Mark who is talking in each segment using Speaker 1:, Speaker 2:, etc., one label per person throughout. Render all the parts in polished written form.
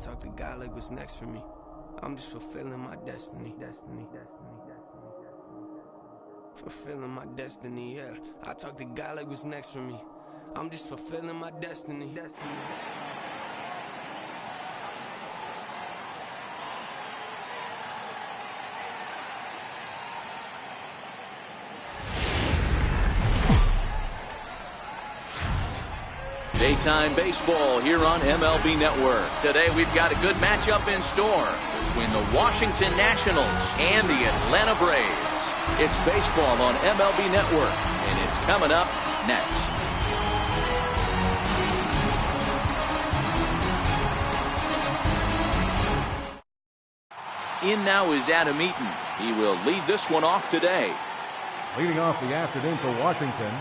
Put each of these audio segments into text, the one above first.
Speaker 1: talk to God like what's next for me. I'm just fulfilling my destiny. Fulfilling my destiny, yeah. I talk to God like what's next for me. I'm just fulfilling my destiny.
Speaker 2: Daytime baseball here on MLB Network. Today we've got a good matchup in store between the Washington Nationals and the Atlanta Braves. It's baseball on MLB Network, and it's coming up next. In now is Adam Eaton. He will lead this one off today.
Speaker 3: Leading off the afternoon for Washington,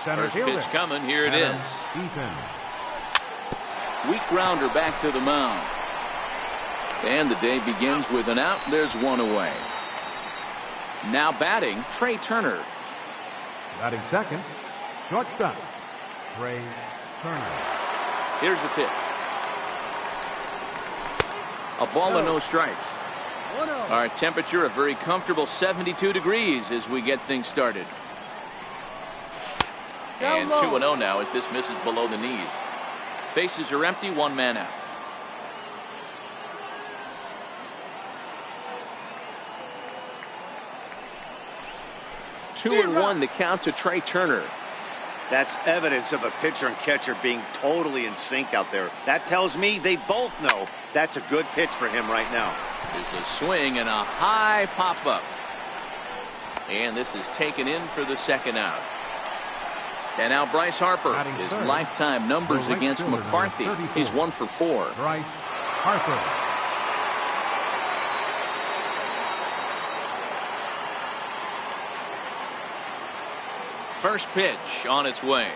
Speaker 3: center
Speaker 2: First
Speaker 3: fielder.
Speaker 2: pitch coming. Here it is.
Speaker 3: Eaton.
Speaker 2: Weak grounder back to the mound. And the day begins with an out. There's one away. Now batting, Trey Turner.
Speaker 3: Batting second, shortstop, Trey Turner.
Speaker 2: Here's the pitch. A ball and no strikes. Our temperature a very comfortable 72 degrees as we get things started. And 2-0 now as this misses below the knees. Bases are empty, one man out. Two and one, the count to Trey Turner.
Speaker 4: That's evidence of a pitcher and catcher being totally in sync out there. That tells me they both know that's a good pitch for him right now.
Speaker 2: There's a swing and a high pop-up. And this is taken in for the second out. And now Bryce Harper, his lifetime numbers against McCarthy. He's 1 for 4.
Speaker 3: Bryce Harper.
Speaker 2: First pitch on its way.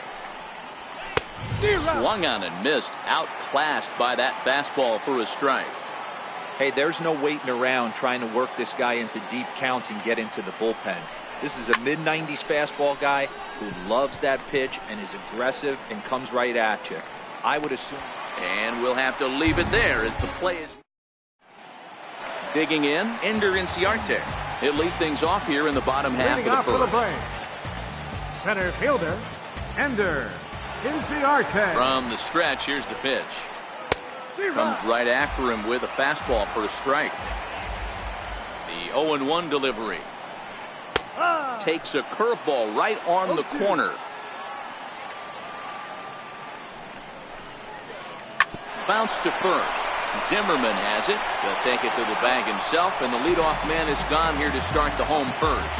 Speaker 2: Swung on and missed. Outclassed by that fastball for a strike.
Speaker 5: Hey, there's no waiting around trying to work this guy into deep counts and get into the bullpen. This is a mid-90s fastball guy who loves that pitch and is aggressive and comes right at you. I would assume.
Speaker 2: And we'll have to leave it there as the play is digging in. Ender Inciarte. He'll lead things off here in the bottom half of the first.
Speaker 3: Center fielder, Ender Inciarte.
Speaker 2: From the stretch, here's the pitch. Comes right after him with a fastball for a strike. The 0-1 delivery. Takes a curveball right on the corner. Bounce to first. Zimmerman has it. He'll take it to the bag himself, and the leadoff man is gone here to start the home first.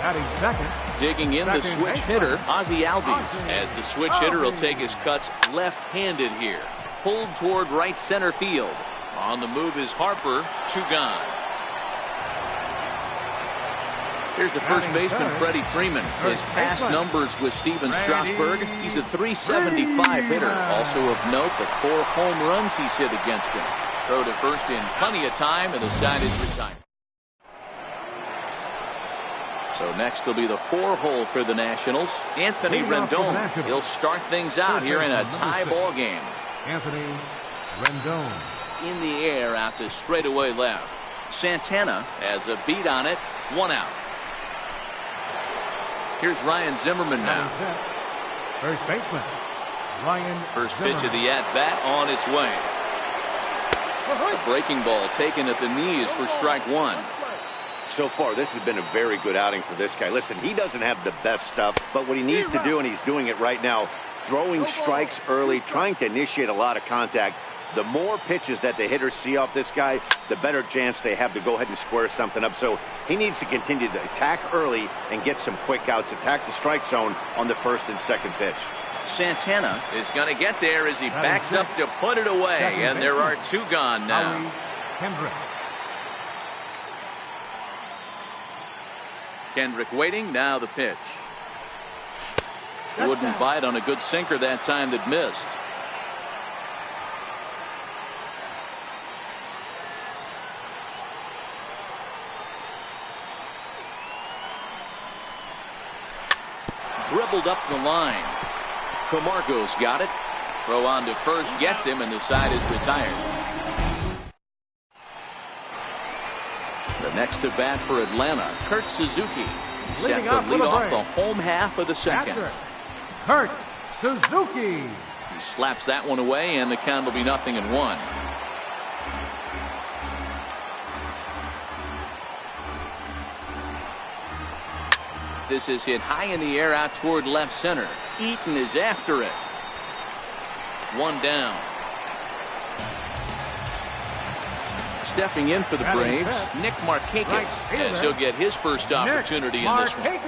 Speaker 3: Batting second.
Speaker 2: Digging in the switch hitter, Ozzie Albies, as the switch hitter will take his cuts left-handed here. Pulled toward right center field. On the move is Harper. 2 gone. Here's the first baseman, Freddie Freeman. His past numbers with Steven Strasburg. He's a .375 hitter. Also of note, the 4 home runs he's hit against him. Throw to first in plenty of time, and the side is retired. So next will be the 4-hole for the Nationals. Anthony Rendon. He'll start things out here in a tie ball game.
Speaker 3: Anthony Rendon.
Speaker 2: In the air out to straightaway left. Santana has a beat on it. 1 out. Here's Ryan Zimmerman now.
Speaker 3: First baseman, Ryan
Speaker 2: First pitch
Speaker 3: Zimmerman.
Speaker 2: of the at-bat on its way. A breaking ball taken at the knees for strike 1.
Speaker 4: So far, this has been a very good outing for this guy. Listen, he doesn't have the best stuff, but what he needs to do, and he's doing it right now, throwing strikes early, trying to initiate a lot of contact. The more pitches that the hitters see off this guy, the better chance they have to go ahead and square something up. So he needs to continue to attack early and get some quick outs, attack the strike zone on the first and second pitch.
Speaker 2: Santana is going to get there as he backs up to put it away, and there are 2 gone now. Kendrick waiting, now the pitch. Wouldn't bite on a good sinker that time that missed. Dribbled up the line. Camargo's got it. Throw on to first, gets him, and the side is retired. Next to bat for Atlanta, Kurt Suzuki. Set
Speaker 3: Leading
Speaker 2: to
Speaker 3: off for
Speaker 2: lead
Speaker 3: the
Speaker 2: off
Speaker 3: break.
Speaker 2: the home half of the second.
Speaker 3: Catcher, Kurt Suzuki.
Speaker 2: He slaps that one away, and the count will be 0-1. This is hit high in the air out toward left center. Eaton is after it. One down. Stepping in for the Braves, Nick Markakis, as he'll get his first opportunity in this one.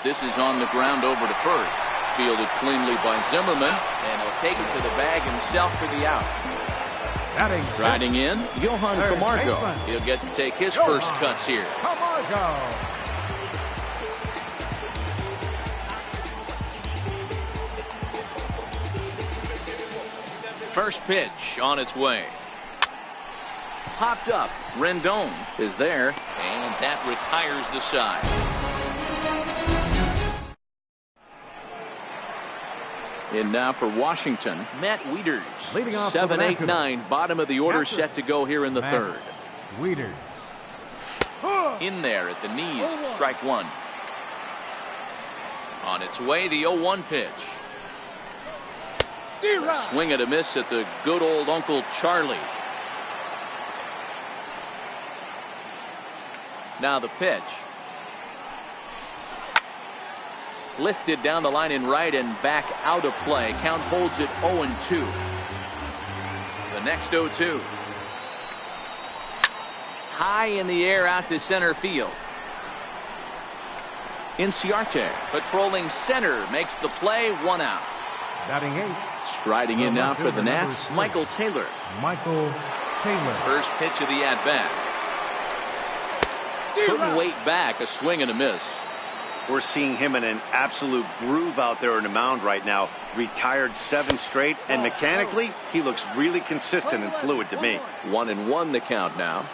Speaker 2: This is on the ground over to first. Fielded cleanly by Zimmerman, and he'll take it to the bag himself for the out. Striding in, Johan Camargo. He'll get to take his first cuts here.
Speaker 3: Camargo.
Speaker 2: First pitch on its way. Popped up. Rendon is there, and that retires the side. In now for Washington, Matt Wieters.
Speaker 3: Leading off
Speaker 2: 7, 8, 9, bottom of the order, set to go here in the third.
Speaker 3: Wieters.
Speaker 2: In there at the knees, strike one. On its way, the 0-1 pitch. A swing and a miss at the good old Uncle Charlie. Now the pitch. Lifted down the line in right and back out of play. Count holds it 0-2. The next 0-2. High in the air out to center field. Inciarte patrolling center makes the play, one out.
Speaker 3: Batting 8.
Speaker 2: Striding in now for the Nats, Michael Taylor.
Speaker 3: Michael Taylor.
Speaker 2: First pitch of the at-bat. Couldn't wait back, a swing and a miss.
Speaker 4: We're seeing him in an absolute groove out there in the mound right now. Retired 7 straight, and mechanically, he looks really consistent and fluid to me.
Speaker 2: 1-1 the count now.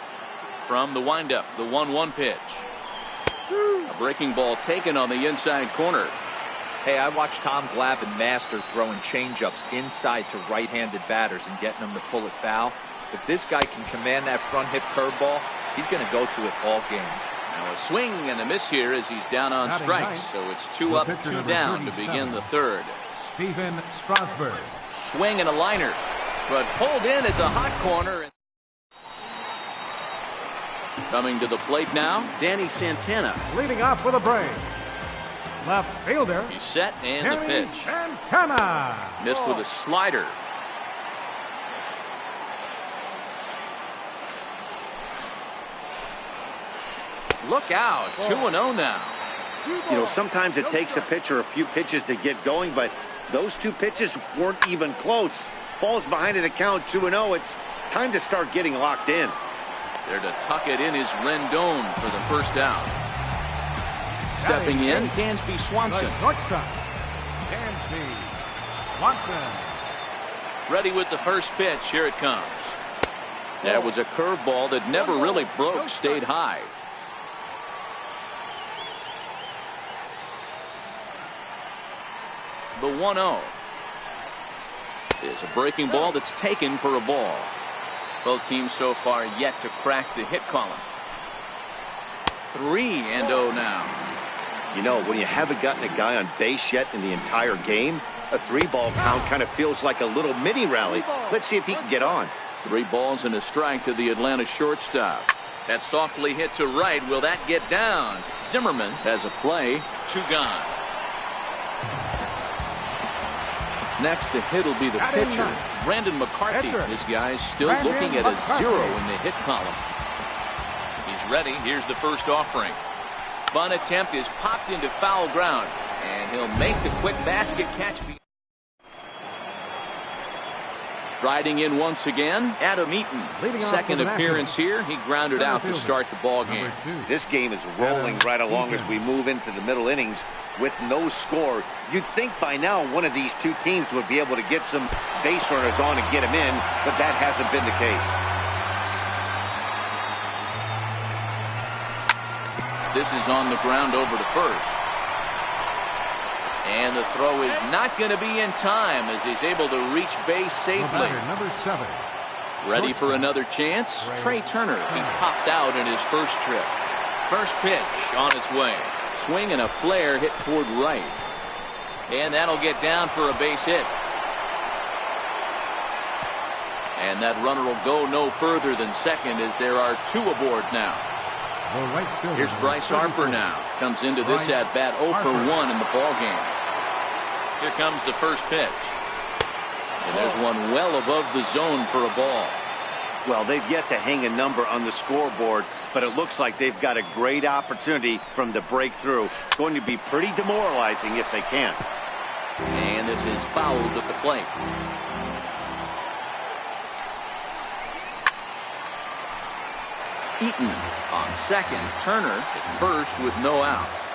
Speaker 2: From the windup, the 1-1 pitch. A breaking ball taken on the inside corner.
Speaker 5: Hey, I watched Tom Glavine master throwing changeups inside to right-handed batters and getting them to pull it foul. If this guy can command that front hip curveball, he's going to go to it all game.
Speaker 2: Now a swing and a miss here as he's down on strikes. So it's 2 up, 2 down to begin the third.
Speaker 3: Stephen Strasburg.
Speaker 2: Swing and a liner, but pulled in at the hot corner. Coming to the plate now, Danny Santana.
Speaker 3: Leading off for the Braves. Left fielder.
Speaker 2: He's set and the
Speaker 3: Danny
Speaker 2: pitch.
Speaker 3: Santana.
Speaker 2: Missed with a slider. Look out, 2-0 now.
Speaker 4: You know, sometimes it takes a pitcher a few pitches to get going, but those 2 pitches weren't even close. Falls behind in the count, 2-0. It's time to start getting locked in.
Speaker 2: There to tuck it in is Rendon for the first out. Stepping in, Dansby Swanson.
Speaker 3: Dansby Swanson.
Speaker 2: Ready with the first pitch. Here it comes. That was a curveball that never really broke, stayed high. The 1-0 is a breaking ball that's taken for a ball. Both teams so far yet to crack the hit column. 3-0 now.
Speaker 4: You know, when you haven't gotten a guy on base yet in the entire game, a 3-ball count kind of feels like a little mini rally. Let's see if he can get on.
Speaker 2: 3 balls and a strike to the Atlanta shortstop. That softly hit to right. Will that get down? Zimmerman has a play. 2 gone. Next to hit will be the pitcher, Brandon McCarthy. This guy's still looking at a 0 in the hit column. He's ready. Here's the first offering. Bunt attempt is popped into foul ground, and he'll make the quick basket catch. Striding in once again, Adam Eaton. Second appearance here. He grounded out to start the ball game.
Speaker 4: This game is rolling right along as we move into the middle innings with no score. You'd think by now one of these 2 teams would be able to get some base runners on and get them in, but that hasn't been the case.
Speaker 2: This is on the ground over to first. And the throw is not going to be in time as he's able to reach base safely.
Speaker 3: Number 7.
Speaker 2: Ready for another chance? Trey Turner. He popped out in his first trip. First pitch on its way. Swing and a flare hit toward right. And that'll get down for a base hit. And that runner will go no further than second as there are two aboard now. Here's Bryce Harper now. Comes into this at-bat 0 for 1 in the ballgame. Here comes the first pitch. And there's one well above the zone for a ball.
Speaker 4: Well, they've yet to hang a number on the scoreboard, but it looks like they've got a great opportunity from the breakthrough. Going to be pretty demoralizing if they can't.
Speaker 2: And this is fouled at the plate. Eaton on second. Turner at first with no outs.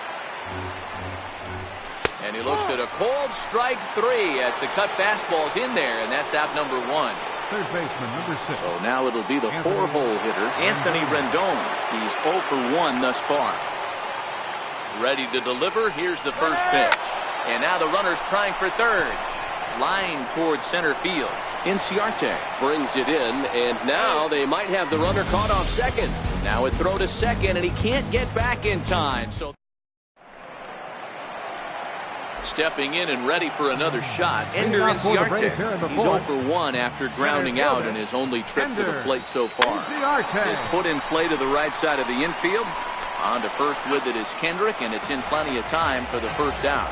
Speaker 2: And he looks at a cold strike 3 as the cut fastball's in there, and that's out number 1.
Speaker 3: Third baseman, number 6.
Speaker 2: So now it'll be the 4-hole hitter, Anthony Rendon. He's 0 for 1 thus far. Ready to deliver. Here's the first pitch. And now the runner's trying for third. Line towards center field. Inciarte brings it in, and now they might have the runner caught off second. Now a throw to second, and he can't get back in time. So stepping in and ready for another shot, Ender Inciarte. He's 0 for 1 after grounding out in his only trip to the plate so far. His put in play to the right side of the infield. On to first with it is Kendrick, and it's in plenty of time for the first out.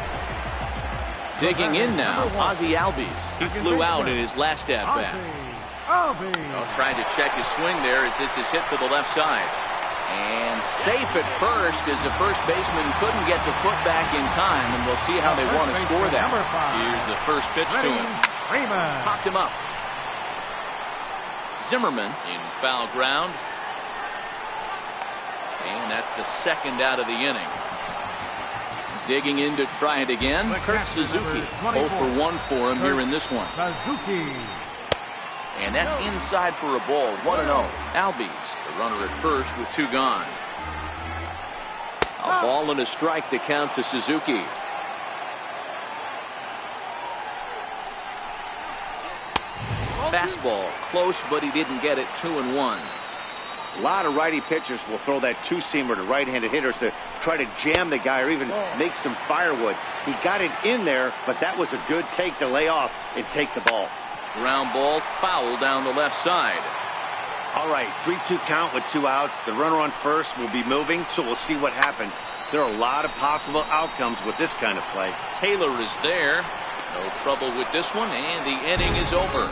Speaker 2: Digging in now, Ozzie Albies. He flew out in his last at-bat. Trying to check his swing there as this is hit to the left side. And safe at first as the first baseman couldn't get the foot back in time, and we'll see how they want to score that. Here's the first pitch to him. Popped him up. Zimmerman in foul ground. And that's the second out of the inning. Digging in to try it again, Kurt Suzuki. 0 for 1 for him here in this one. And that's inside for a ball. 1-0. Albies, the runner at first with 2 gone. A ball and a strike to count to Suzuki. Fastball close, but he didn't get it. 2-1.
Speaker 4: A lot of righty pitchers will throw that two-seamer to right-handed hitters to try to jam the guy or even make some firewood. He got it in there, but that was a good take to lay off and take the ball.
Speaker 2: Ground ball foul down the left side.
Speaker 4: All right, 3-2 count with 2 outs. The runner on first will be moving, so we'll see what happens. There are a lot of possible outcomes with this kind of play.
Speaker 2: Taylor is there. No trouble with this one, and the inning is over.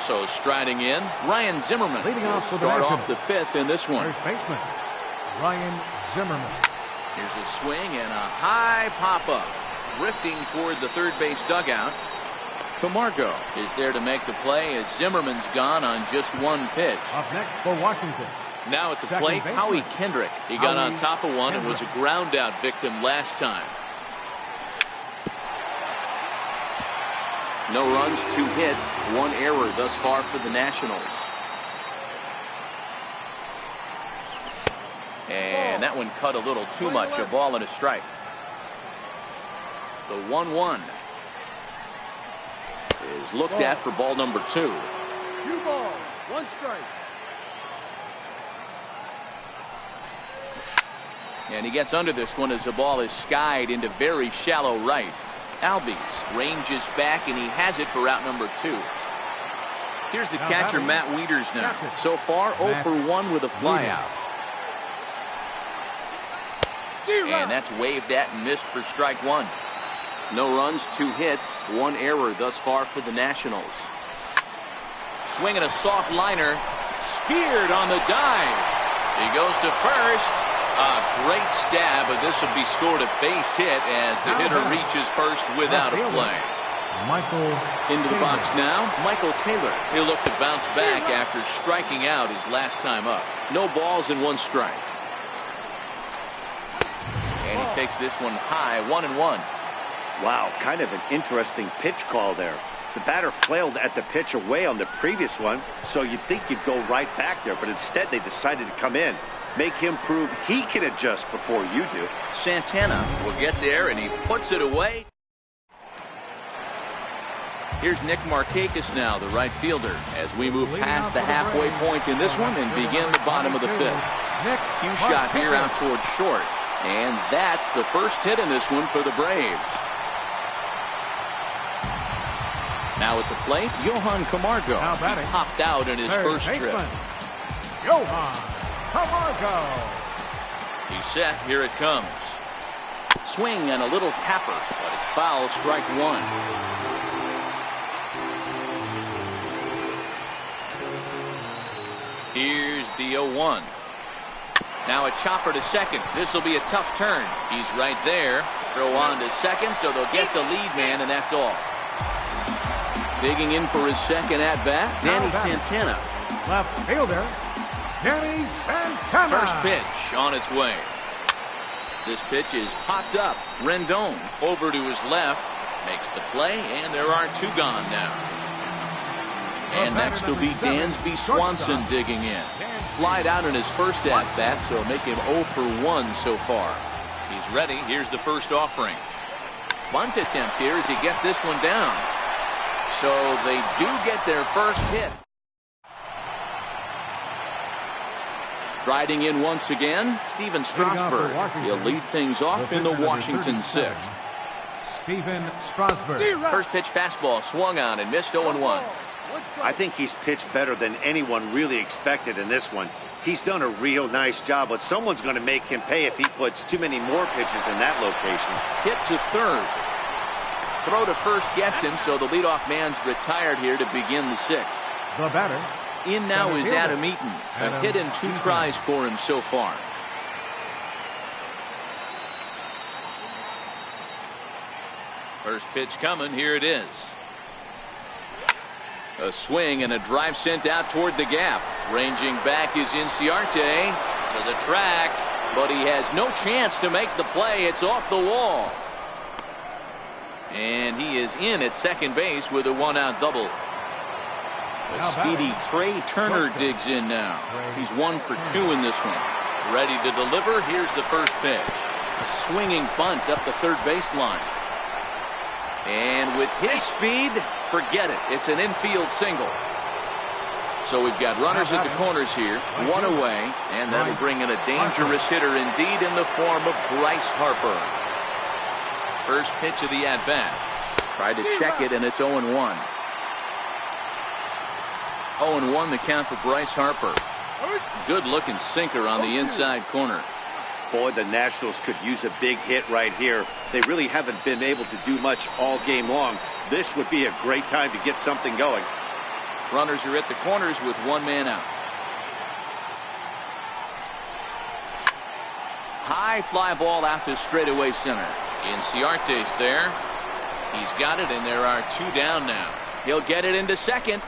Speaker 2: So striding in, Ryan Zimmerman will start off the 5th in this one.
Speaker 3: First baseman, Ryan Zimmerman.
Speaker 2: Here's a swing and a high pop-up. Drifting toward the third base dugout. Camargo is there to make the play as Zimmerman's gone on just 1 pitch.
Speaker 3: Up next for Washington.
Speaker 2: Now at the plate, Howie Kendrick. He got on top of one and was a ground out victim last time. No runs, 2 hits, 1 error thus far for the Nationals. And that one cut a little too much, a ball and a strike. The 1-1 is looked at for ball number 2.
Speaker 6: 2 balls, 1 strike.
Speaker 2: And he gets under this one as the ball is skied into very shallow right. Albies ranges back, and he has it for out number 2. Here's the catcher, Matt Wieters now. So far, 0 for 1 with a flyout. And that's waved at and missed for strike 1. No runs, 2 hits, 1 error thus far for the Nationals. Swinging a soft liner, speared on the dive. He goes to first. A great stab, but this will be scored a base hit as the hitter reaches first without a play.
Speaker 3: Michael
Speaker 2: into the box now, Michael Taylor. He'll look to bounce back after striking out his last time up. No balls and 1 strike. And he takes this one high, 1-1.
Speaker 4: Wow, kind of an interesting pitch call there. The batter flailed at the pitch away on the previous one, so you'd think you'd go right back there, but instead they decided to come in. Make him prove he can adjust before you do.
Speaker 2: Santana will get there, and he puts it away. Here's Nick Markakis now, the right fielder, as we move past the halfway point in this one and begin the bottom of the fifth. Cue shot here out towards short. And that's the first hit in this one for the Braves. Now at the plate, Johan Camargo. He popped out in his first trip.
Speaker 3: Johan Camargo.
Speaker 2: He's set. Here it comes. Swing and a little tapper, but it's foul. Strike one. Here's the 0-1. Now a chopper to second. This will be a tough turn. He's right there. Throw on to second, so they'll get the lead man, and that's all. Digging in for his second at-bat, Danny Santana.
Speaker 3: Left fielder, Danny Santana.
Speaker 2: First pitch on its way. This pitch is popped up. Rendon over to his left. Makes the play, and there are two gone now. And next will be Dansby Swanson digging in. Flied out in his first at-bat, so make him 0 for 1 so far. He's ready. Here's the first offering. Bunt attempt here as he gets this one down. So they do get their first hit. Striding in once again, Steven Strasburg. He'll lead things off in the Washington 6th.
Speaker 3: Steven Strasburg.
Speaker 2: First pitch fastball swung on and missed 0-1.
Speaker 4: I think he's pitched better than anyone really expected in this one. He's done a real nice job, but someone's going to make him pay if he puts too many more pitches in that location.
Speaker 2: Hit to third. Throw to first gets him, so the leadoff man's retired here to begin the 6th.
Speaker 3: The batter.
Speaker 2: In now is Adam Eaton. A hit in 2 tries for him so far. First pitch coming. Here it is. A swing and a drive sent out toward the gap. Ranging back is Inciarte to the track, but he has no chance to make the play. It's off the wall. And he is in at second base with a 1-out double. The speedy Trey Turner digs in now. He's 1 for 2 in this one. Ready to deliver. Here's the first pitch. A swinging bunt up the third baseline. And with his speed, forget it. It's an infield single. So we've got runners at the corners here, 1 away, and that'll bring in a dangerous hitter indeed in the form of Bryce Harper. First pitch of the at-bat. Tried to check it, and it's 0-1. 0-1 the count to Bryce Harper. Good-looking sinker on the inside corner.
Speaker 4: Boy, the Nationals could use a big hit right here. They really haven't been able to do much all game long. This would be a great time to get something going.
Speaker 2: Runners are at the corners with 1 man out. High fly ball out to straightaway center. Inciarte's there. He's got it, and there are 2 down now. He'll get it into second.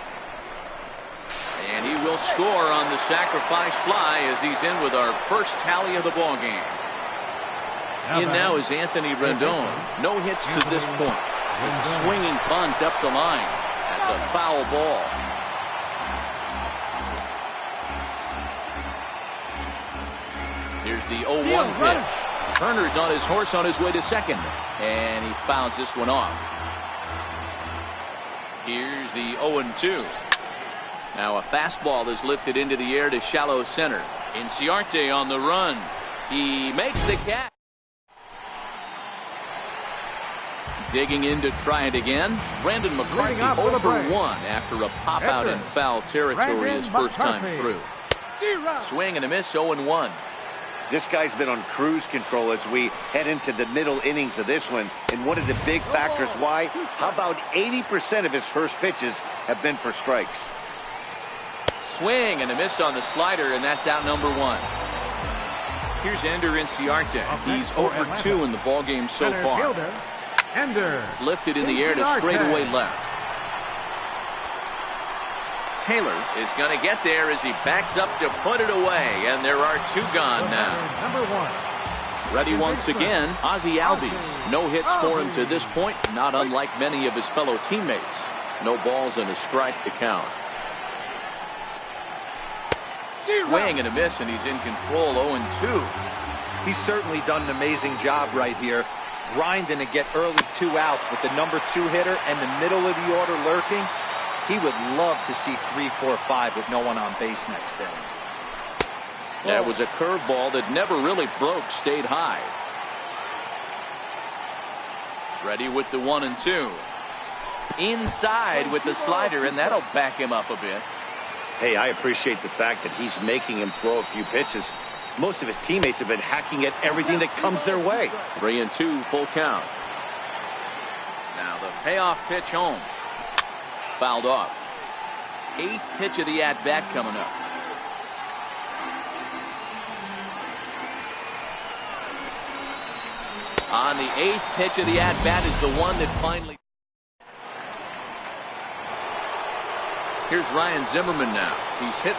Speaker 2: And he will score on the sacrifice fly as he's in with our first tally of the ball game. In now is Anthony Rendon. No hits to this point. With a swinging bunt up the line. That's a foul ball. Here's the 0-1 pitch. Turner's on his horse on his way to second. And he fouls this one off. Here's the 0-2. Now a fastball is lifted into the air to shallow center. Inciarte on the run. He makes the catch. Digging in to try it again. Brandon McCarthy 0 for 1 after a pop out in foul territory his first time through. Swing and a miss, 0-1.
Speaker 4: This guy's been on cruise control as we head into the middle innings of this one. And one of the big factors why, how about 80% of his first pitches have been for strikes.
Speaker 2: Swing and a miss on the slider, and that's out number 1. Here's Ender Inciarte. He's 0 for 2 in the ballgame so far. Lifted in the air to straightaway left. Taylor is going to get there as he backs up to put it away, and there are 2 gone now.
Speaker 3: Number 1.
Speaker 2: Ready once again, Ozzie Albies. No hits for him to this point, not unlike many of his fellow teammates. No balls and a strike to count. Swing and a miss, and he's in control, 0-2.
Speaker 5: He's certainly done an amazing job right here. grinding to get early 2 outs with the number 2 hitter and the middle of the order lurking. He would love to see 3, 4, 5 with no one on base next inning.
Speaker 2: That was a curveball that never really broke, stayed high. Ready with the 1-2. Inside with the slider, and that'll back him up a bit.
Speaker 4: Hey, I appreciate the fact that he's making him throw a few pitches. Most of his teammates have been hacking at everything that comes their way.
Speaker 2: 3-2, full count. Now the payoff pitch home. Fouled off. 8th pitch of the at-bat coming up. On the 8th pitch of the at-bat is the one that finally... Here's Ryan Zimmerman now. He's hit...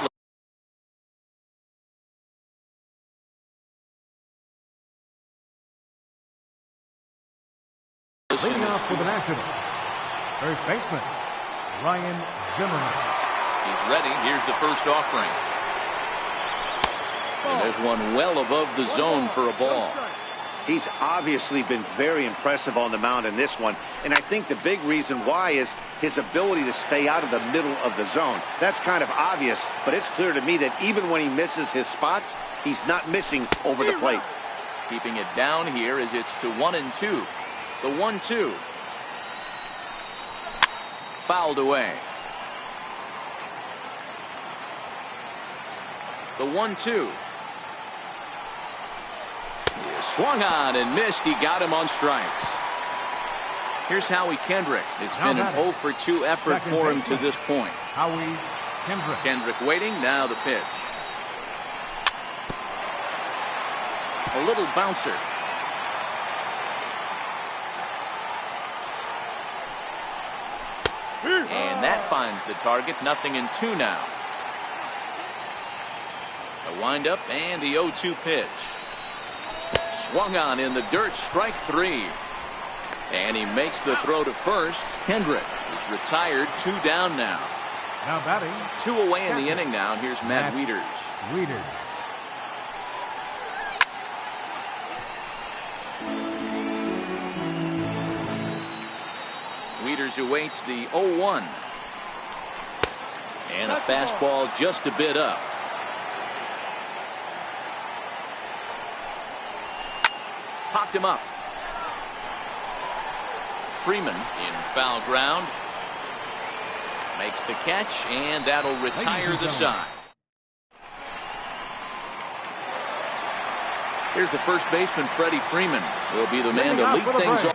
Speaker 3: Leading off for the Nationals, first baseman, Ryan Zimmerman.
Speaker 2: He's ready. Here's the first offering. And there's one well above the zone for a ball.
Speaker 4: He's obviously been very impressive on the mound in this one, and I think the big reason why is his ability to stay out of the middle of the zone. That's kind of obvious, but it's clear to me that even when he misses his spots, he's not missing over the plate.
Speaker 2: Keeping it down here as it's to 1-2. The 1-2. Fouled away. The 1-2. He swung on and missed. He got him on strikes. Here's Howie Kendrick. It's been an 0 for 2 effort for him to this point.
Speaker 3: Howie Kendrick.
Speaker 2: Kendrick waiting. Now the pitch. A little bouncer. And that finds the target. 0-2 now. The windup and the 0-2 pitch. Swung on in the dirt. Strike 3. And he makes the throw to first. Kendrick is retired. 2 down now.
Speaker 3: Now batting.
Speaker 2: 2 away in the inning now. And here's Matt Wieters.
Speaker 3: Wieters.
Speaker 2: Wieters awaits the 0-1. And a fastball just a bit up. Popped him up. Freeman in foul ground. Makes the catch, and that'll retire the side. Here's the first baseman, Freddie Freeman. Will be the man to lead things off.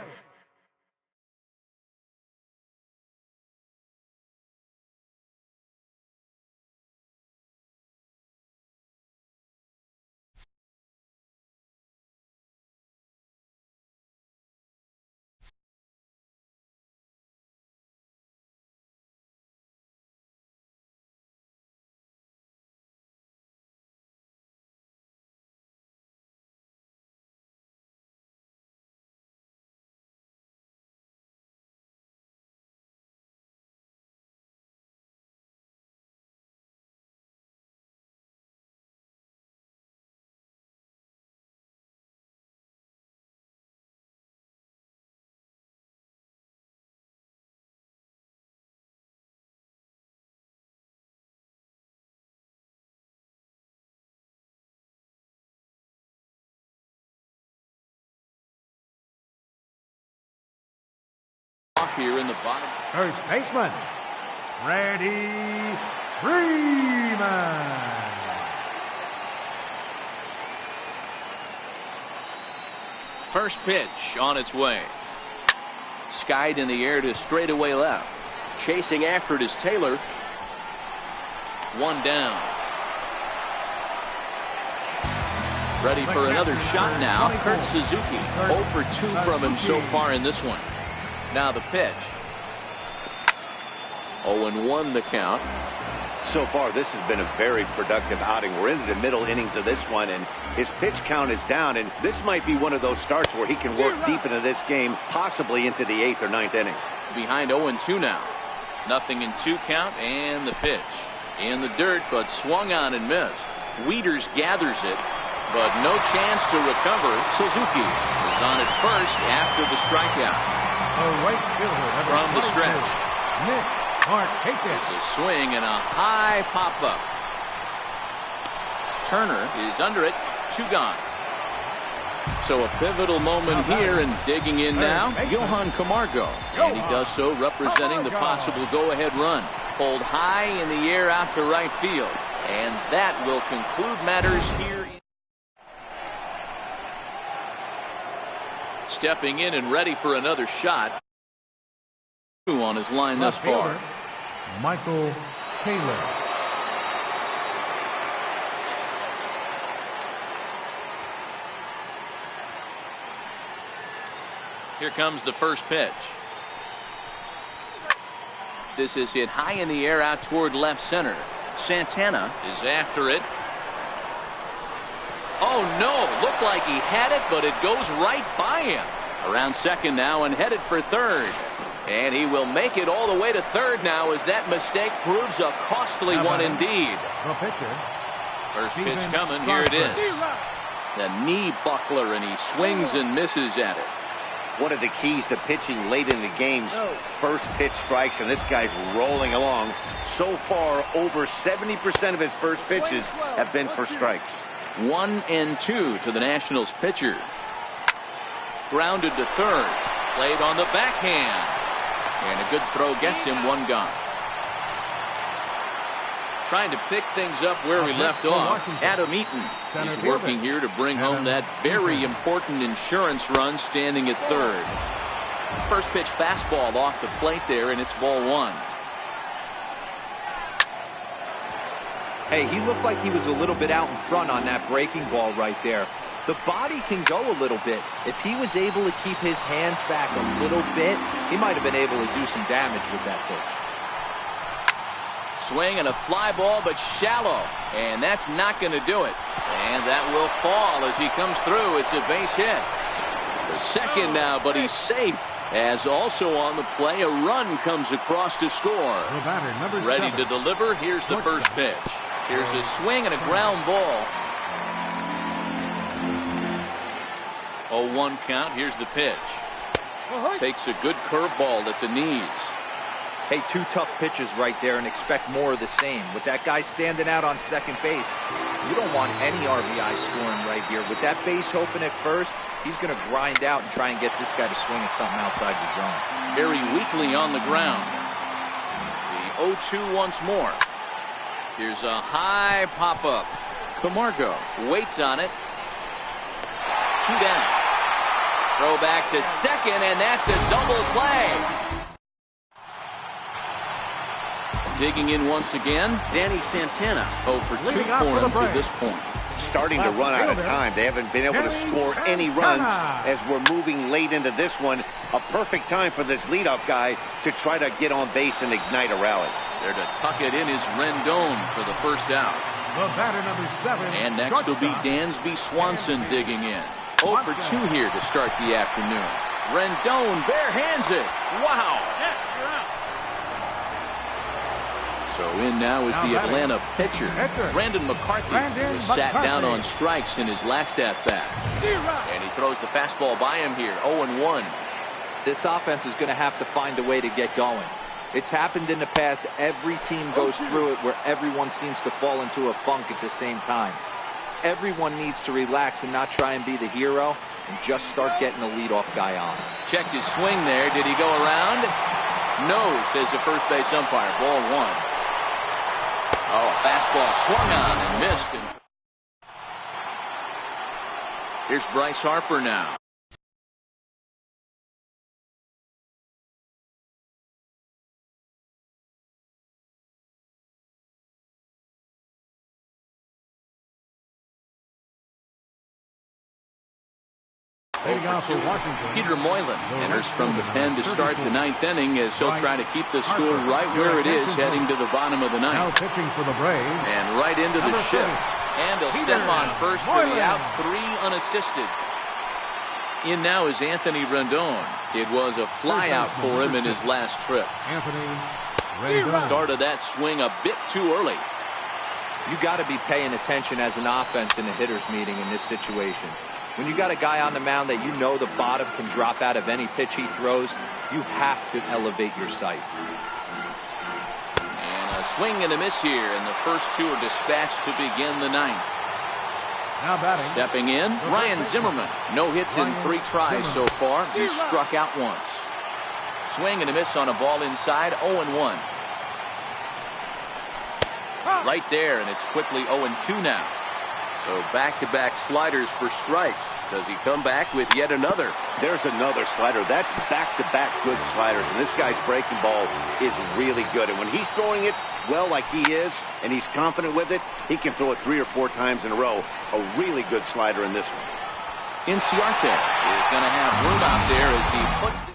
Speaker 2: Here in the bottom.
Speaker 3: First baseman, Freddie Freeman.
Speaker 2: First pitch on its way. Skied in the air to straightaway left. Chasing after it is Taylor. 1 down. Ready for another shot now. Kurt Suzuki. 0 for 2 from him so far in this one. Now the pitch. 0-1 the count.
Speaker 4: So far, this has been a very productive outing. We're into the middle innings of this one, and his pitch count is down, and this might be one of those starts where he can work deep into this game, possibly into the 8th or 9th inning.
Speaker 2: Behind 0-2 now. 0-2 count, and the pitch. In the dirt, but swung on and missed. Wieters gathers it, but no chance to recover. Suzuki is on at first after the strikeout.
Speaker 3: A right fielder, number
Speaker 2: From the
Speaker 3: 22,
Speaker 2: stretch.
Speaker 3: Nick Markakis.
Speaker 2: There's a swing and a high pop-up. Turner is under it. 2 gone. So a pivotal moment here, and digging in now, Johan Camargo. And he does so representing the possible go-ahead run. Pulled high in the air out to right field. And that will conclude matters here. Stepping in and ready for another shot. On his line thus far.
Speaker 3: Michael Taylor.
Speaker 2: Here comes the first pitch. This is hit high in the air out toward left center. Santana is after it. Oh no, looked like he had it, but it goes right by him. Around second now and headed for third. And he will make it all the way to third now as that mistake proves a costly one indeed.
Speaker 3: The pitcher.
Speaker 2: First pitch coming, here it is. The knee buckler, and he swings and misses at it.
Speaker 4: One of the keys to pitching late in the game's first pitch strikes, and this guy's rolling along. So far, over 70% of his first pitches have been for strikes.
Speaker 2: 1-2 to the Nationals pitcher. Grounded to third. Played on the backhand. And a good throw gets him 1 gone. Trying to pick things up where we left off. Adam Eaton is working here to bring home that very important insurance run, standing at third. First pitch fastball off the plate there, and it's ball 1.
Speaker 5: Hey, he looked like he was a little bit out in front on that breaking ball right there. The body can go a little bit. If he was able to keep his hands back a little bit, he might have been able to do some damage with that pitch.
Speaker 2: Swing and a fly ball, but shallow, and that's not going to do it. And that will fall as he comes through. It's a base hit. To second now, but he's safe. As also on the play, a run comes across to score. Ready to deliver. Here's the first pitch. Here's a swing and a ground ball. 0-1 count. Here's the pitch. Takes a good curveball at the knees.
Speaker 5: Hey, 2 tough pitches right there, and expect more of the same. With that guy standing out on second base, you don't want any RBI scoring right here. With that base open at first, he's going to grind out and try and get this guy to swing at something outside the zone.
Speaker 2: Very weakly on the ground. The 0-2 once more. Here's a high pop-up. Camargo waits on it. 2 down. Throw back to second, and that's a double play. Digging in once again, Danny Santana. 0 for 2 for him to this point.
Speaker 4: Starting to run out of time. They haven't been able to score any runs as we're moving late into this one. A perfect time for this leadoff guy to try to get on base and ignite a rally.
Speaker 2: There to tuck it in is Rendon for the first out.
Speaker 3: The batter, number 7.
Speaker 2: And next will be Dansby Swanson digging in. 0 for 2 here to start the afternoon. Rendon barehands it. Wow. So in now is the Atlanta pitcher, Brandon McCarthy, who sat down on strikes in his last at-bat. And he throws the fastball by him here, 0-1.
Speaker 5: This offense is going to have to find a way to get going. It's happened in the past. Every team goes through it where everyone seems to fall into a funk at the same time. Everyone needs to relax and not try and be the hero and just start getting the leadoff guy on.
Speaker 2: Check his swing there. Did he go around? No, says the first base umpire. Ball 1. Oh, fastball swung on and missed. Here's Bryce Harper now. Peter Moylan enters from the pen to start the 9th inning as he'll try to keep the score right where it is heading to the bottom of the 9th.
Speaker 3: Now pitching for the Braves.
Speaker 2: And right into the shift. And he'll step on first for the out, 3 unassisted. In now is Anthony Rendon. It was a fly out for him in his last trip.
Speaker 3: Anthony Rendon.
Speaker 2: Started that swing a bit too early.
Speaker 5: You got to be paying attention as an offense in a hitter's meeting in this situation. When you got a guy on the mound that you know the bottom can drop out of any pitch he throws, you have to elevate your sights.
Speaker 2: And a swing and a miss here, and the first two are dispatched to begin the ninth.
Speaker 3: Now batting.
Speaker 2: Stepping in, Ryan Zimmerman. No hits in 3 tries so far. He struck out once. Swing and a miss on a ball inside, 0-1. Right there, and it's quickly 0-2 now.
Speaker 7: So back-to-back sliders for strikes. Does he come back with yet another?
Speaker 4: There's another slider. That's back-to-back good sliders. And this guy's breaking ball is really good. And when he's throwing it well like he is, and he's confident with it, he can throw it 3 or 4 times in a row. A really good slider in this one.
Speaker 2: Inciarte is going to have room out there as he puts the...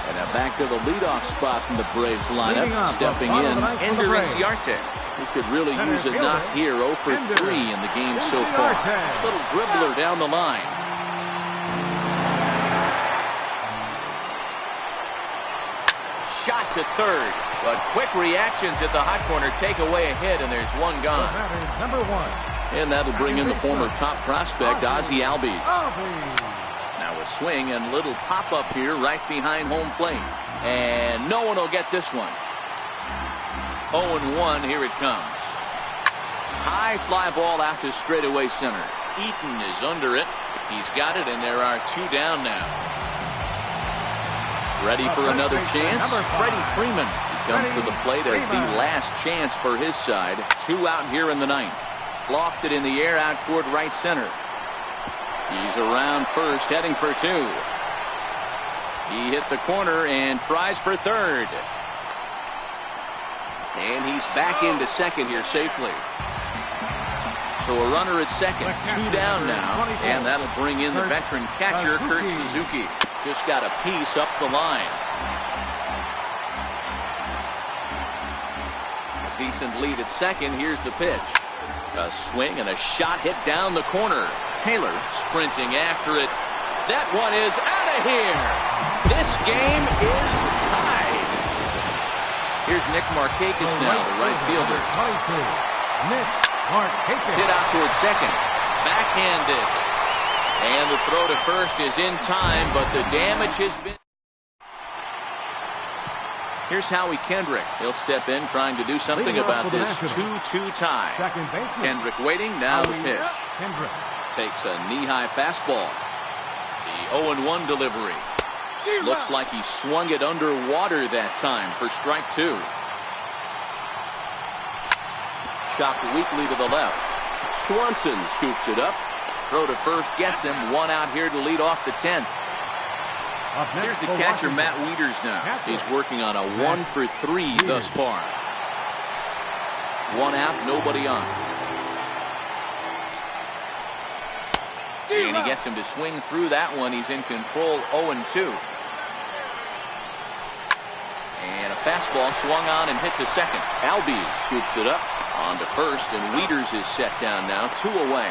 Speaker 2: And now back to the leadoff spot in the Braves lineup. Stepping in, Ender Inciarte, who could really use a knock here. 0 for 3 in the game so far. Little dribbler down the line. Shot to third, but quick reactions at the hot corner take away a hit, and there's one gone.
Speaker 3: Number 1.
Speaker 2: And that'll bring in the former top prospect, Ozzie Albies. Now a swing and little pop-up here right behind home plate. And no one will get this one. 0-1, here it comes. High fly ball out to straightaway center. Eaton is under it. He's got it, and there are 2 down now. Ready for another chance? Freddie Freeman comes to the plate as the last chance for his side. 2 out here in the ninth. Lofted in the air out toward right center. He's around first, heading for 2. He hit the corner and tries for third. And he's back into second here safely. So a runner at second, 2 down now, and that'll bring in the veteran catcher, Kurt Suzuki. Just got a piece up the line. A decent lead at second. Here's the pitch. A swing and a shot hit down the corner. Taylor sprinting after it. That one is out of here. This game is tied. Here's Nick Markakis now, the right fielder.
Speaker 3: Nick Markakis.
Speaker 2: Hit out toward second. Backhanded. And the throw to first is in time, but the damage has been... Here's Howie Kendrick. He'll step in trying to do something about this 2-2 tie. Kendrick waiting, now the pitch.
Speaker 3: Kendrick
Speaker 2: takes a knee-high fastball. The 0-1 delivery. Looks like he swung it underwater that time for strike 2. Chopped weakly to the left. Swanson scoops it up. Throw to first gets him. 1 out here to lead off the 10th. Here's the catcher, Matt Wieters now. He's working on a 1 for 3 thus far. 1 out, nobody on. And he gets him to swing through that one. He's in control, 0-2. And a fastball swung on and hit to second. Albies scoops it up on to first, and Wieters is set down now, 2 away.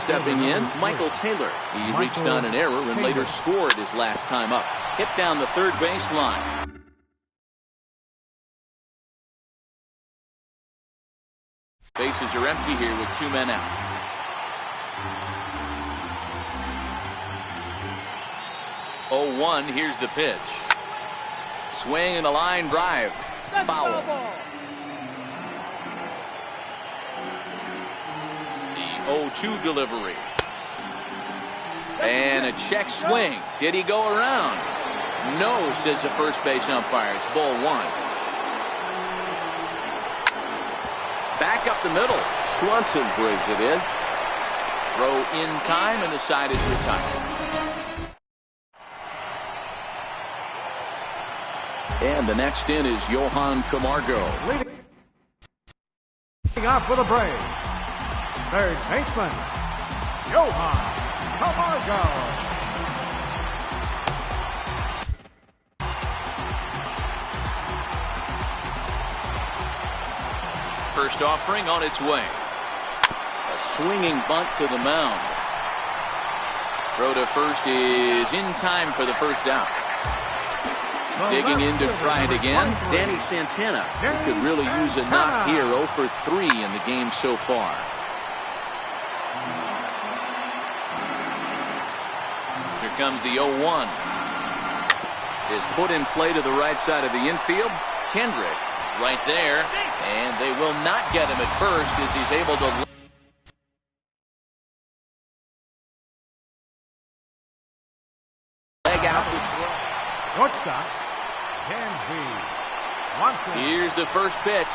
Speaker 2: Stepping in, Michael Taylor. He reached on an error and later scored his last time up. Hit down the third base line. Bases are empty here with 2 men out. 0-1, here's the pitch. Swing and a line drive. Foul. The 0-2 delivery. And a check swing. Did he go around? No, says the first base umpire. It's ball 1. Back up the middle. Swanson brings it in. Throw in time, and the side is retired. And the next in is Johan Camargo.
Speaker 3: Leading off for the Braves, third baseman, Johan Camargo.
Speaker 2: First offering on its way. A swinging bunt to the mound. Throw to first is in time for the first out. Digging in to try it again, Danny Santana. He could really use a knock here. 0 for 3 in the game so far. Here comes the 0-1. Is put in play to the right side of the infield. Kendrick right there, and they will not get him at first as he's able to leg out.
Speaker 3: Shortstop, Kenzie.
Speaker 2: Here's the first pitch.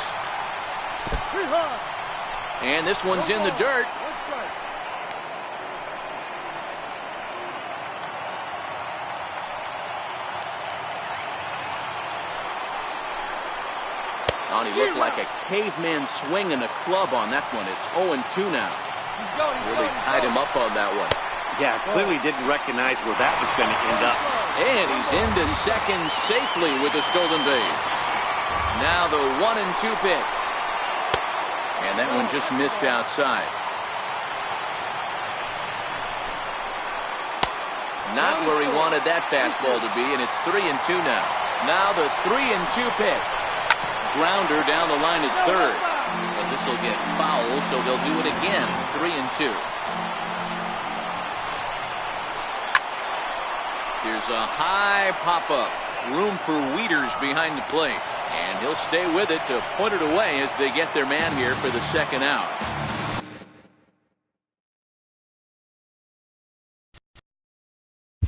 Speaker 2: And this one's in the dirt. He looked like a caveman swinging a club on that one. It's 0-2 now. Really tied him up on that one.
Speaker 4: Yeah, clearly didn't recognize where that was going to end up.
Speaker 2: And he's into second safely with the stolen base. Now the 1-2 pitch. And that one just missed outside. Not where he wanted that fastball to be, and it's 3-2 now. Now the 3-2 pitch. Grounder down the line at third. But this will get foul, so they'll do it again. 3-2. Here's a high pop-up. Room for Wieters behind the plate. And he'll stay with it to put it away as they get their man here for the second out.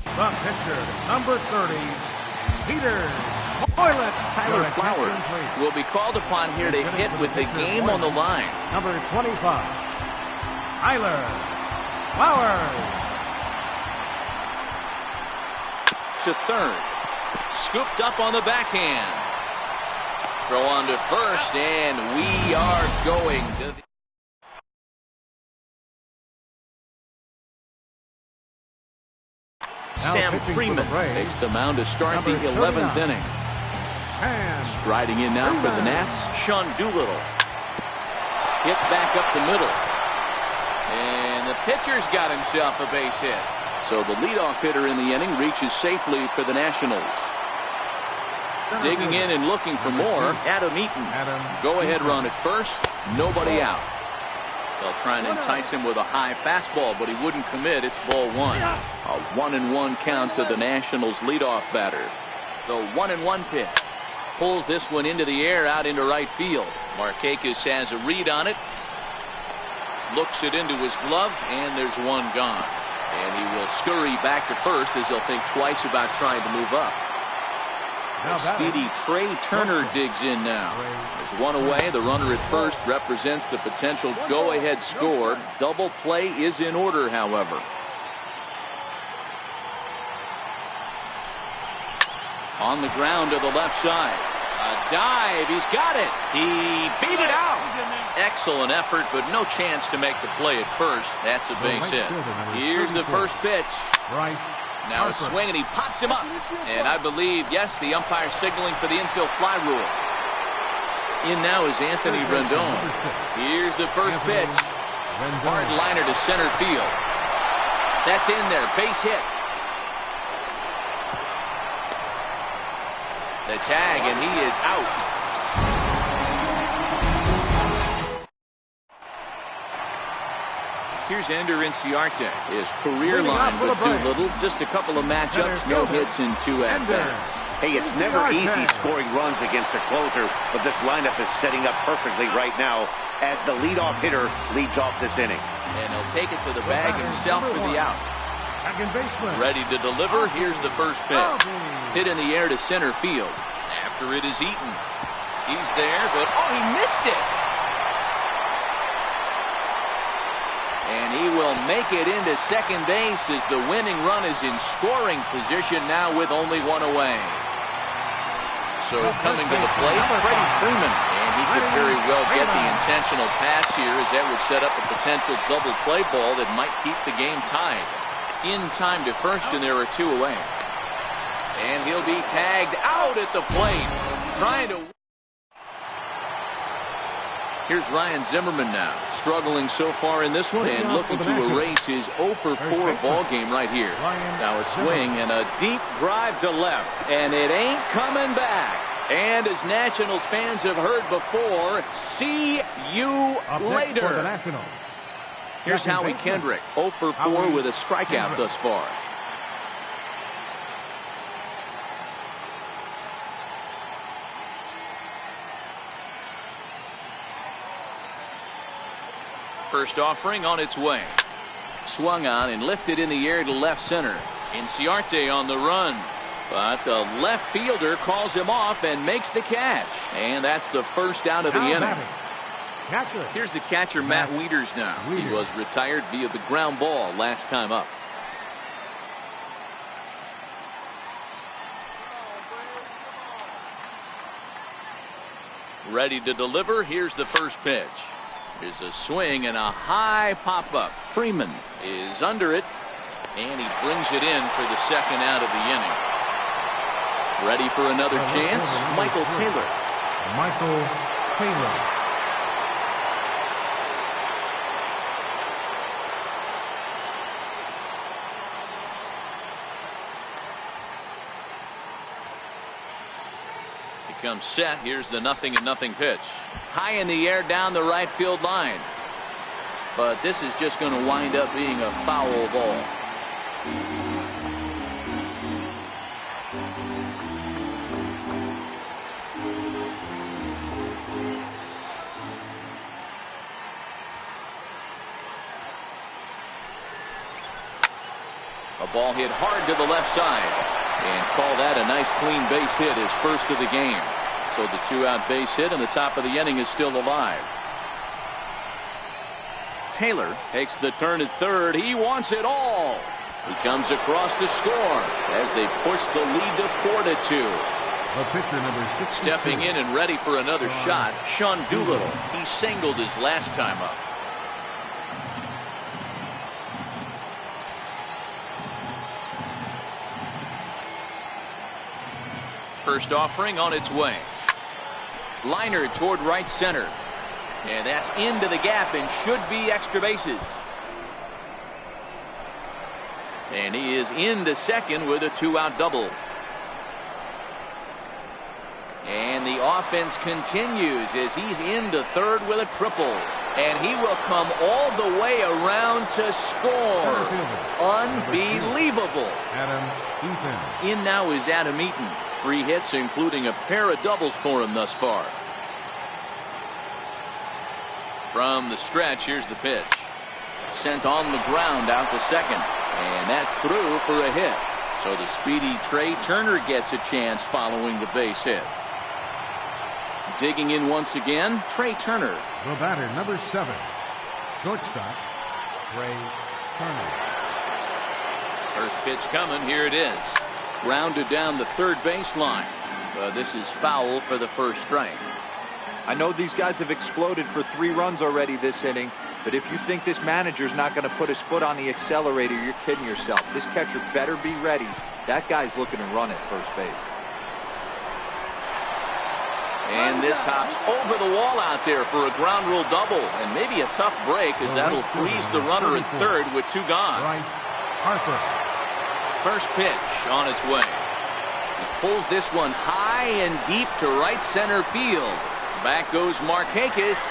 Speaker 3: The pitcher, number 30, Peter.
Speaker 2: Tyler Flowers will be called upon here to hit with the game on the line.
Speaker 3: Number 25, Tyler Flowers.
Speaker 2: To third. Scooped up on the backhand. Throw on to first, and we are going to the Sam Freeman takes the mound to start the 11th inning. Striding in now for the Nats, Sean Doolittle. Hit back up the middle. And the pitcher's got himself a base hit. So the leadoff hitter in the inning reaches safely for the Nationals. Digging in and looking for more, Adam Eaton. Go-ahead run at first, nobody out. They'll try and entice him with a high fastball, but he wouldn't commit. It's ball one. A 1-1 count to the Nationals leadoff batter. The 1-1 pitch. Pulls this one into the air out into right field. Markakis has a read on it. Looks it into his glove, and there's one gone. And he will scurry back to first as he'll think twice about trying to move up. A speedy Trey Turner digs in now. There's one away. The runner at first represents the potential go-ahead score. Double play is in order, however. On the ground to the left side. A dive. He's got it. He beat it out. Excellent effort, but no chance to make the play at first. That's a base hit. Here's the first pitch. Now a swing, and he pops him up. And I believe, yes, the umpire signaling for the infield fly rule. In now is Anthony Rendon. Here's the first pitch. Hard liner to center field. That's in there. Base hit. The tag, and he is out. Here's Ender Inciarte. His career line with Doolittle. Just a couple of matchups, no hits in 2 at-bats.
Speaker 4: Hey, it's never easy scoring runs against a closer, but this lineup is setting up perfectly right now as the leadoff hitter leads off this inning.
Speaker 2: And he'll take it to the bag himself for the out. Ready to deliver. Here's the first pitch. Hit in the air to center field. After it is Eaton. He's there, but he missed it. And he will make it into second base as the winning run is in scoring position now with only one away. So coming to the plate, Freddie Freeman. And he could very well get the intentional pass here as that would set up a potential double play ball that might keep the game tied. In time to first, and there are 2 away. And he'll be tagged out at the plate. Trying to... Here's Ryan Zimmerman now. Struggling so far in this one and looking to erase his 0-for-4 ball game right here. Now a swing and a deep drive to left. And it ain't coming back. And as Nationals fans have heard before, see you later. Here's Howie Kendrick. 0-for-4 with a strikeout thus far. First offering on its way. Swung on and lifted in the air to left center. Inciarte on the run. But the left fielder calls him off and makes the catch. And that's the first out of the inning. Here's the catcher, Matt Wieters now. He was retired via the ground ball last time up. Ready to deliver. Here's the first pitch. Here's a swing and a high pop-up. Freeman is under it, and he brings it in for the second out of the inning. Ready for another chance? Michael Taylor.
Speaker 3: Michael Taylor.
Speaker 2: Comes set. Here's the 0-0 pitch. High in the air down the right field line. But this is just going to wind up being a foul ball. A ball hit hard to the left side. And call that a nice clean base hit, his first of the game. So the 2-out base hit and the top of the inning is still alive. Taylor takes the turn at third. He wants it all. He comes across to score as they push the lead to 4-2.
Speaker 3: The pitcher, number 62.
Speaker 2: Stepping in and ready for another shot, Sean Doolittle. He singled his last time up. First offering on its way. Liner toward right center. And that's into the gap and should be extra bases. And he is into second with a 2-out double. And the offense continues as he's into third with a triple. And he will come all the way around to score. Unbelievable.
Speaker 3: Adam Eaton.
Speaker 2: In now is Adam Eaton. 3 hits, including a pair of doubles for him thus far. From the stretch, here's the pitch. Sent on the ground out to second. And that's through for a hit. So the speedy Trey Turner gets a chance following the base hit. Digging in once again, Trey Turner.
Speaker 3: The batter, number 7. Shortstop, Trey Turner.
Speaker 2: First pitch coming. Here it is. Grounded down the third baseline. This is foul for the first strike.
Speaker 5: I know these guys have exploded for 3 runs already this inning, but if you think this manager's not going to put his foot on the accelerator, you're kidding yourself. This catcher better be ready. That guy's looking to run at first base.
Speaker 2: And this hops over the wall out there for a ground rule double, and maybe a tough break as that'll freeze the runner at third with 2 gone.
Speaker 3: Right, Harper.
Speaker 2: First pitch on its way. He pulls this one high and deep to right center field. Back goes Markakis,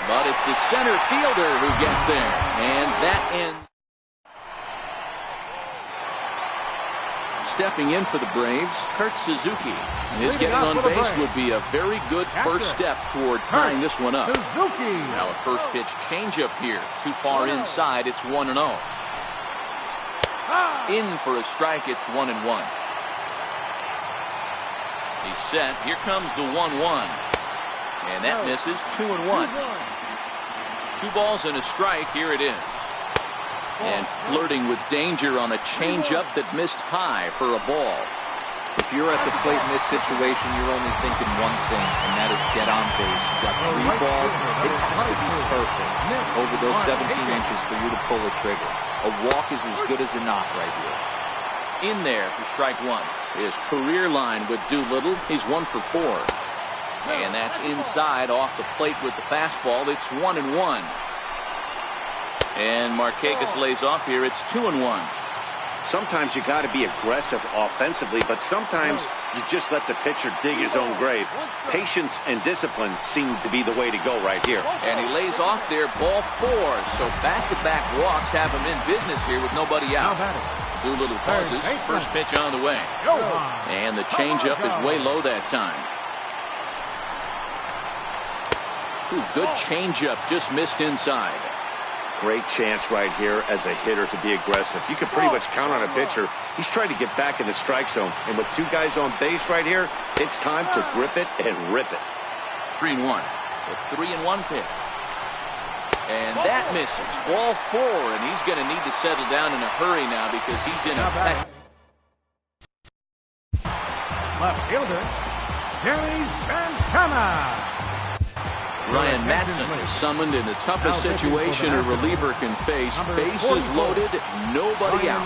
Speaker 2: but it's the center fielder who gets there, and that ends. Stepping in for the Braves, Kurt Suzuki. His getting on base would be a very good first step toward tying this one up.
Speaker 3: Suzuki.
Speaker 2: Now a first pitch changeup here. Too far inside. It's 1-0. In for a strike. It's 1-1. He's set. Here comes the 1-1. And that misses. 2-1. 2 balls and a strike. Here it is. And flirting with danger on a changeup that missed high for a ball.
Speaker 5: If you're at the plate in this situation, you're only thinking one thing, and that is get on base. You've got 3 balls. It has to be perfect over those 17 inches for you to pull the trigger. A walk is as good as a knock right here.
Speaker 2: In there for strike 1. His career line with Doolittle. He's 1 for 4. And that's inside off the plate with the fastball. It's 1-1. And Markakis lays off here. It's 2-1.
Speaker 4: Sometimes you got to be aggressive offensively, but sometimes you just let the pitcher dig his own grave. Patience and discipline seem to be the way to go right here.
Speaker 2: And he lays off there, ball 4. So back-to-back walks have him in business here with nobody out. Doolittle pauses. First pitch on the way. And the changeup is way low that time. Ooh, good changeup, just missed inside.
Speaker 4: Great chance right here as a hitter to be aggressive. You can pretty much count on a pitcher. He's trying to get back in the strike zone. And with 2 guys on base right here, it's time to grip it and rip it.
Speaker 2: 3-1. The 3-1 pitch. And that misses. Ball 4, and he's going to need to settle down in a hurry now because he's in a pack.
Speaker 3: Left fielder, Jerry Santana.
Speaker 2: Ryan Madson is summoned in the toughest situation a reliever can face. Bases loaded, nobody out.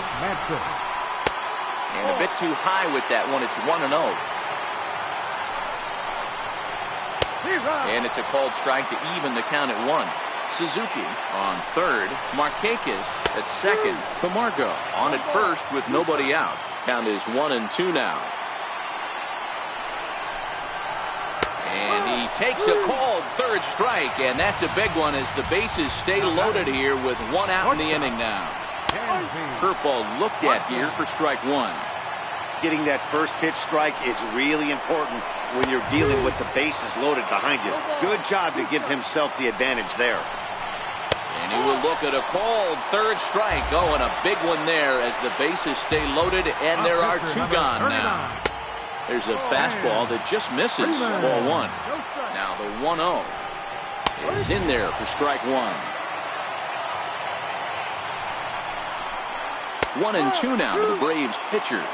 Speaker 2: And a bit too high with that one. It's 1-0. And it's a called strike to even the count at 1. Suzuki on third. Markakis at second. Camargo on at first with nobody out. Count is 1-2 now. And he takes a called third strike, and that's a big one as the bases stay loaded here with 1 out in the inning now. Curveball looked at here for strike 1.
Speaker 4: Getting that first pitch strike is really important when you're dealing with the bases loaded behind you. Good job to give himself the advantage there.
Speaker 2: And he will look at a called third strike. Oh, and a big one there as the bases stay loaded, and there are 2 gone now. There's a fastball that just misses. Ball 1. Now the 1-0 is in there for strike 1. 1-2 now to the Braves pitcher.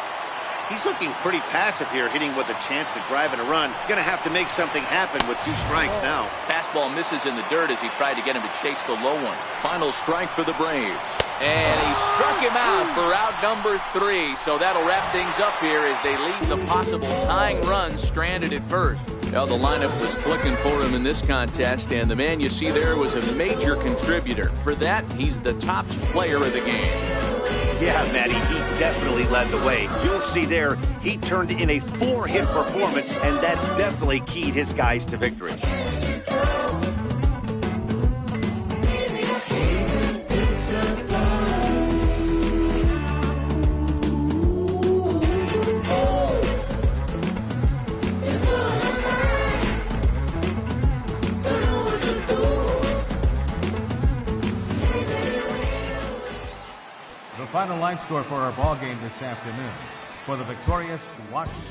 Speaker 4: He's looking pretty passive here, hitting with a chance to drive in a run. Going to have to make something happen with 2 strikes now.
Speaker 2: Fastball misses in the dirt as he tried to get him to chase the low one. Final strike for the Braves. And he struck him out for out number 3. So that'll wrap things up here as they leave the possible tying run stranded at first. Well, the lineup was clicking for him in this contest, and the man you see there was a major contributor. For that, he's the top player of the game.
Speaker 4: Yeah, Matty, he definitely led the way. You'll see there, he turned in a 4-hit performance, and that definitely keyed his guys to victory.
Speaker 3: The final line score for our ball game this afternoon. For the victorious Washington